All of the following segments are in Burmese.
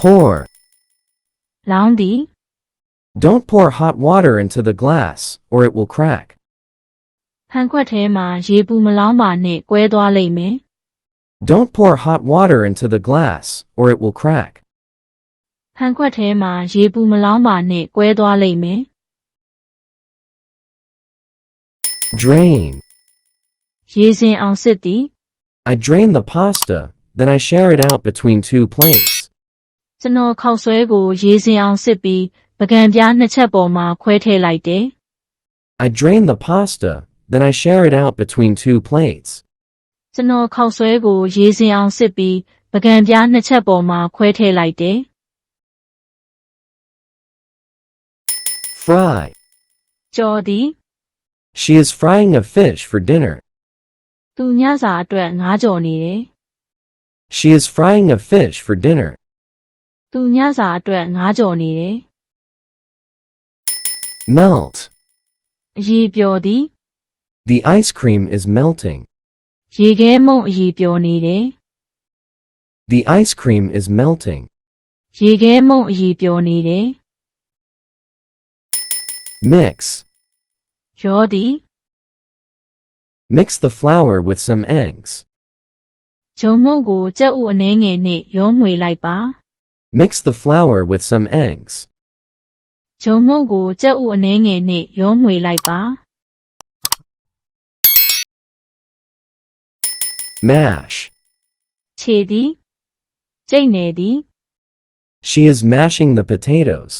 Pour. လောင်းသည် Don't pour hot water into the glass, or it will crack. ဟန်ခွက်ထဲမှာရေပူမလောင်းပါနဲ့ကွဲသွားလိမ့်မယ် Don't pour hot water into the glass, or it will crack. ဟန်ခွက်ထဲမှာရေပူမလောင်းပါနဲ့ကွဲသွားလိမ့်မယ် Drain. ရေစင်အောင်စစ်သည် I drain the pasta, then I share it out between 2 plates. ကျွန်တော်ခောက်ဆွဲကိုရေစင်အောင်စစ်ပြီးပကံပြားနှစ်ချက်ပေါ်မှာခွဲထည့်လိုက်တယ် I drain the pasta, then I share it out between 2 plates. ကျွန်တော်ခောက်ဆွဲကိုရေစင်အောင်စစ်ပြီးပကံပြားနှစ်ချက်ပေါ်မှာခွဲထည့်လိုက်တယ် Fry. ကြော်သည် She is frying a fish for dinner. သူညစာအတွက်ငါးကြော်နေတယ် She is frying a fish for dinner. သူညစာအတွက်ငါးကြော်နေတယ် Melt. အရည်ပျော်သည် The ice cream is melting. ရေခဲမုန့်အရည်ပျော်နေတယ် The ice cream is melting. ရေခဲမုန့်အရည်ပျော်နေတယ် Mix. ရောသည် Mix the flour with some eggs. ဂျုံမုန့်ကိုကြက်ဥအနှဲငယ်နဲ့ရောမွေလိုက်ပါ Mix the flour with some eggs. ဂျုံမုန့်ကိုကြက်ဥအနှဲငယ်နဲ့ရောမွေလိုက်ပါ Mash. ခြေသည်ကျိတ်နေသည် She is mashing the potatoes.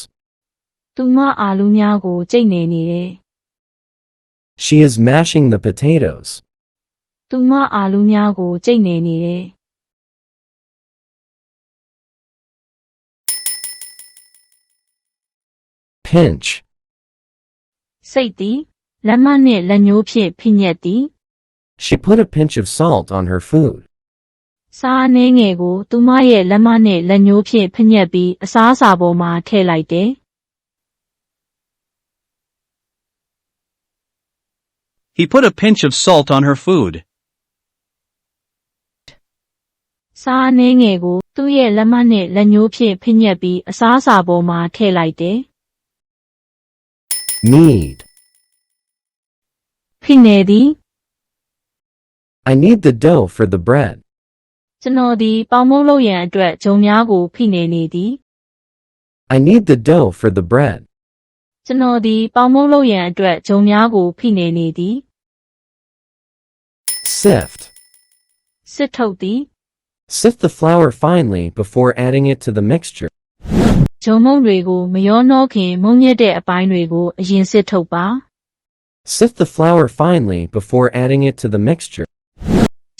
သူမအာလူးများကိုကျိတ်နေနေတယ် She is mashing the potatoes. သူမအာလူးများကိုကျိတ်နေနေတယ် Pinch. စိတ်သည်လက်မနှင့်လက်ညှိုးဖြင့်ဖိညက်သည် She put a pinch of salt on her food. စားအနှဲငယ်ကိုသူမရဲ့လက်မနှင့်လက်ညှိုးဖြင့်ဖိညက်ပြီးအစားအစာပေါ်မှာထည့်လိုက်တယ် He put a pinch of salt on her food. စားအနှဲငယ်ကိုသူ့ရဲ့လက်မနှင့်လက်ညှိုးဖြင့်ဖိညက်ပြီးအစားအစာပေါ်မှာထည့်လိုက်တယ် Knead. ဖိနေသည် I knead the dough for the bread. ကျွန်တော်သည်ပေါင်မုန့်လုပ်ရန်အတွက်ဂျုံများကိုဖိနေနေသည် I knead the dough for the bread. ကျွန်တော်သည်ပေါင်မုန့်လုပ်ရန်အတွက်ဂျုံများကိုဖိနေနေသည် Sift. စစ်ထုတ်သည် Sift the flour finely before adding it to the mixture. ဂျုံမုန့်တွေကိုမရောနှောခင်မုန့်ညက်တဲ့အပိုင်းတွေကိုအရင်စစ်ထုတ်ပါ Sift the flour finely before adding it to the mixture.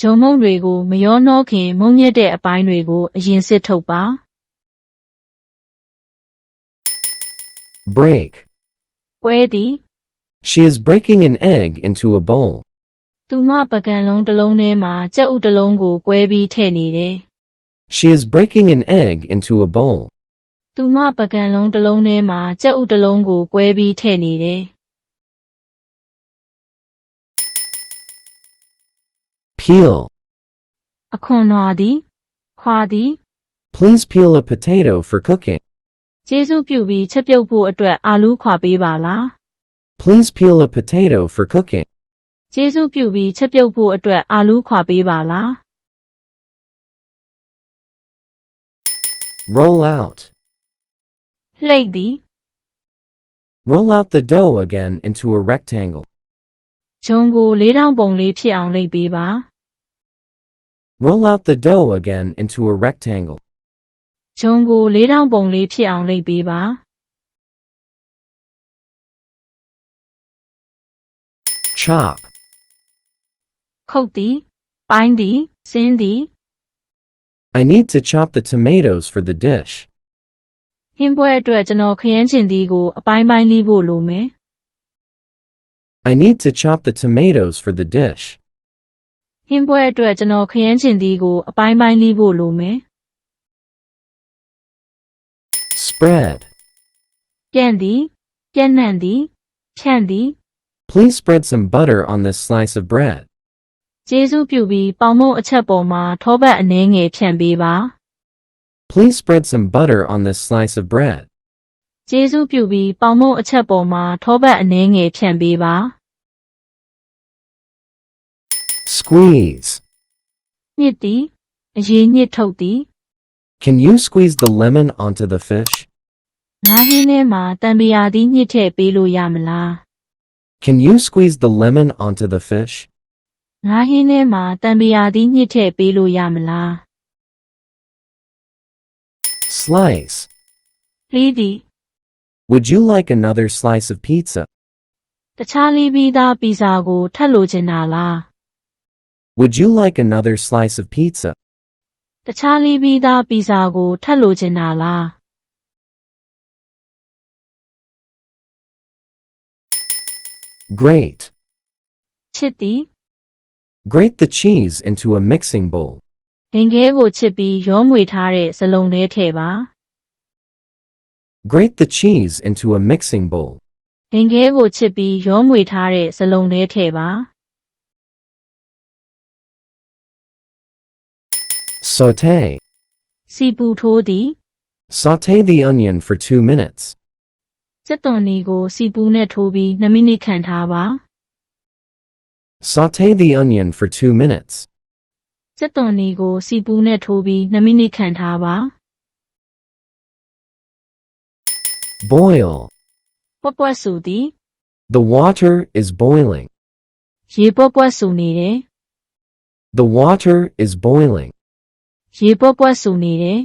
ဂျုံမုန့်တွေကိုမရောနှောခင်မုန့်ညက်တဲ့အပိုင်းတွေကိုအရင်စစ်ထုတ်ပါ Break. ပွဲသည် She is breaking an egg into a bowl. သူမပကံလုံးတစ်လုံးထဲမှာကြက်ဥတစ်လုံးကိုကွဲပြီးထည့်နေတယ် She is breaking an egg into a bowl. သူမပကံလုံးတစ်လုံးထဲမှာကြက်ဥတစ်လုံးကိုကွဲပြီးထည့်နေတယ် Peel. အခွန်နွားသည်ခွာသည် Please peel a potato for cooking. ကျေးဇူးပြုပြီးချက်ပြုတ်ဖို့အတွက်အာလူးခွာပေးပါလား Please peel a potato for cooking. ကျေးဇူးပြုပြီးချက်ပြုတ်ဖို့အတွက်အာလူးခွာပေးပါလား Roll out. လှိတ်သည် Roll out the dough again into a rectangle. ဂျုံကိုလေးထောင်ပုံလေးဖြစ်အောင်လှိတ်ပေးပါ Roll out the dough again into a rectangle. ဂျုံကိုလေးထောင်ပုံလေးဖြစ်အောင်လှိတ်ပေးပါ Chop. ခုတ်သည်ပိုင်းသည်စင်းသည် I need to chop the tomatoes for the dish. ဟင်းပွဲအတွက်ကျွန်တော်ခရမ်းချင်သည်ကိုအပိုင်းပိုင်းလီးဖို့လိုမယ် I need to chop the tomatoes for the dish. ဟင်းပွဲအတွက်ကျွန်တော်ခရမ်းချင်သည်ကိုအပိုင်းပိုင်းလီးဖို့လိုမယ် Spread. ပြန့်သည်ပြန့်နှံ့သည်ဖြန့်သည် Please spread some butter on this slice of bread. ကျေးဇူးပြုပြီးပေါင်မုန့်အချက်ပေါ်မှာထောပတ်အနှဲငယ်ဖြန့်ပေးပါ Please spread some butter on this slice of bread. ကျေးဇူးပြုပြီးပေါင်မုံအချက်ပေါ်မှာထောပတ်အနည်းငယ်ဖြန့်ပေးပါ Squeeze. ညစ်သည်အရေးညစ်ထုတ်သည် Can you squeeze the lemon onto the fish? ငါးဟင်းထဲမှာတံပရာသီးညှစ်ထည့်ပေးလို့ရမလား Can you squeeze the lemon onto the fish? ငါးဟင်းထဲမှာတံပရာသီးညှစ်ထည့်ပေးလို့ရမလား Slice. လှီးသည် Would you like another slice of pizza? တခြားလေးပြီးသားပီဇာကိုထပ်လိုချင်တာလား Would you like another slice of pizza? တခြားလေးပြီးသားပီဇာကိုထပ်လိုချင်တာလား Grate. ချစ်သည် Grate the cheese into a mixing bowl. ဒင်ခဲကိုချစ်ပြီးရောမွေထားတဲ့စလုံးထဲထည့်ပါ Grate the cheese into a mixing bowl. ဒင်ခဲကိုချစ်ပြီးရောမွေထားတဲ့စလုံးထဲထည့်ပါ Sauté. စီပူထိုးသည် Sauté the onion for 2 minutes. စက်သွန်နီကိုစီပူနဲ့ထိုးပြီး2မိနစ်ခန့်ထားပါ Sauté the onion for 2 minutes. စက်သွန်နီကိုစီပူနဲ့ထိုးပြီး2မိနစ်ခန့်ထားပါ Boil. ပွက်ပွက်ဆူသည် The water is boiling. ရေပွက်ပွက်ဆူနေတယ် The water is boiling. ရေပွက်ပွက်ဆူနေတယ်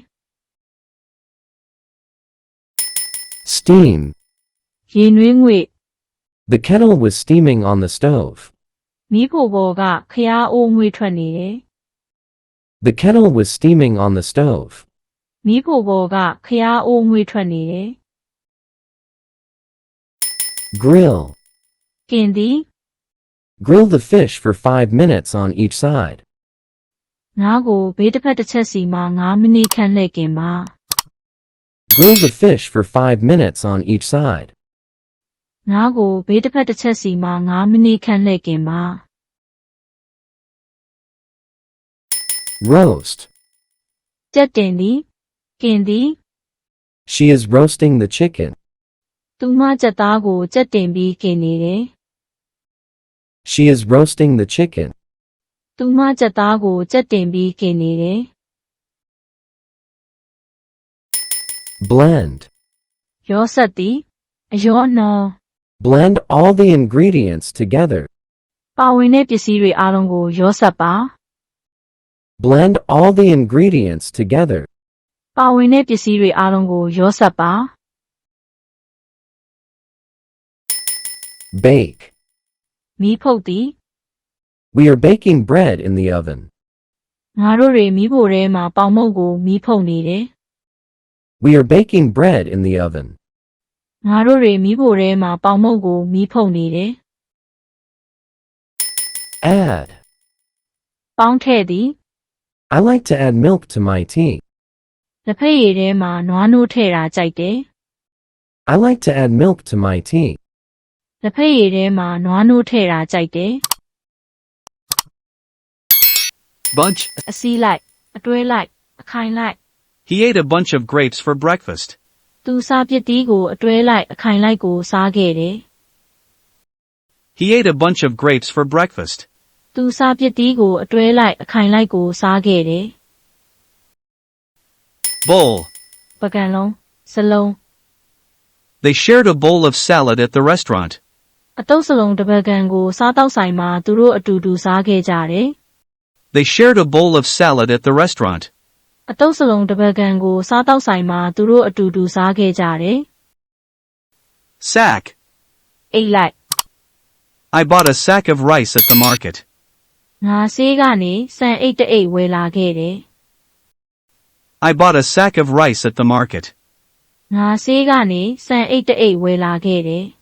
Steam. ရေနွေးငွေ့ The kettle was steaming on the stove. မီးဖိုပေါ်ကခရားအိုးငွေ့ထွက်နေတယ် The kettle was steaming on the stove. မီးဖိုပေါ်ကခရားအိုးငွေ့ထွက်နေတယ် Grill. ကင်သည် Grill the fish for 5 minutes on each side. ငါးကိုဘေးတစ်ဖက်တစ်ချက်စီမှာ9မိနစ်ခန့်လှည့်ကင်ပါ Grill the fish for 5 minutes on each side. ငါးကိုဘေးတစ်ဖက်တစ်ချက်စီမှာ9မိနစ်ခန့်လှည့်ကင်ပါ Roast. ကြက်တင်သည်ကင်သည် She is roasting the chicken. သူမကြက်သားကိုကြက်တင်ပြီးကင်နေတယ် She is roasting the chicken. သူမကြက်သားကိုကြက်တင်ပြီးကင်နေတယ် Blend. ရောဆက်သည်အရောနှော Blend all the ingredients together. ပါဝင်တဲ့ပစ္စည်းတွေအားလုံးကိုရောဆက်ပါ Blend all the ingredients together. ပါဝင်တဲ့ပစ္စည်းတွေအားလုံးကိုရောဆက်ပါ Bake. မီးဖုတ်သည် We are baking bread in the oven. ငါတို့တွေမီးဖိုထဲမှာပေါင်မုံကိုမီးဖုတ်နေတယ် We are baking bread in the oven. ငါတို့တွေမီးဖိုထဲမှာပေါင်မုံကိုမီးဖုတ်နေတယ် Add. ပေါင်းထည့်သည် I like to add milk to my tea. လက်ဖက်ရည်ထဲမှာနွားနိုးထည့်တာကြိုက်တယ် I like to add milk to my tea. လက်ဖက်ရည်ထဲမှာနွားနိုးထည့်တာကြိုက်တယ် Bunch. အစည်းလိုက်အတွဲလိုက်အခိုင်လိုက် He ate a bunch of grapes for breakfast. သူစားပစ်တီးကိုအတွဲလိုက်အခိုင်လိုက်ကိုစားခဲ့တယ် He ate a bunch of grapes for breakfast. သူစားပစ်တီးကိုအတွဲလိုက်အခိုင်လိုက်ကိုစားခဲ့တယ် Bowl. ပကံလုံးစလုံး They shared a bowl of salad at the restaurant. အတုပ်စလုံးတစ်ပကံကိုစားတောက်ဆိုင်မှာသူတို့အတူတူစားခဲ့ကြတယ် They shared a bowl of salad at the restaurant. အတုပ်စလုံးတစ်ပကံကိုစားတောက်ဆိုင်မှာသူတို့အတူတူစားခဲ့ကြတယ် Sack. အိတ်လိုက် I bought a sack of rice at the market. ငါဆေးကနေစံအိတ်တစ်အိတ်ဝယ်လာခဲ့တယ် I bought a sack of rice at the market. ငါဆေးကနေစံအိတ်တစ်အိတ်ဝယ်လာခဲ့တယ် ။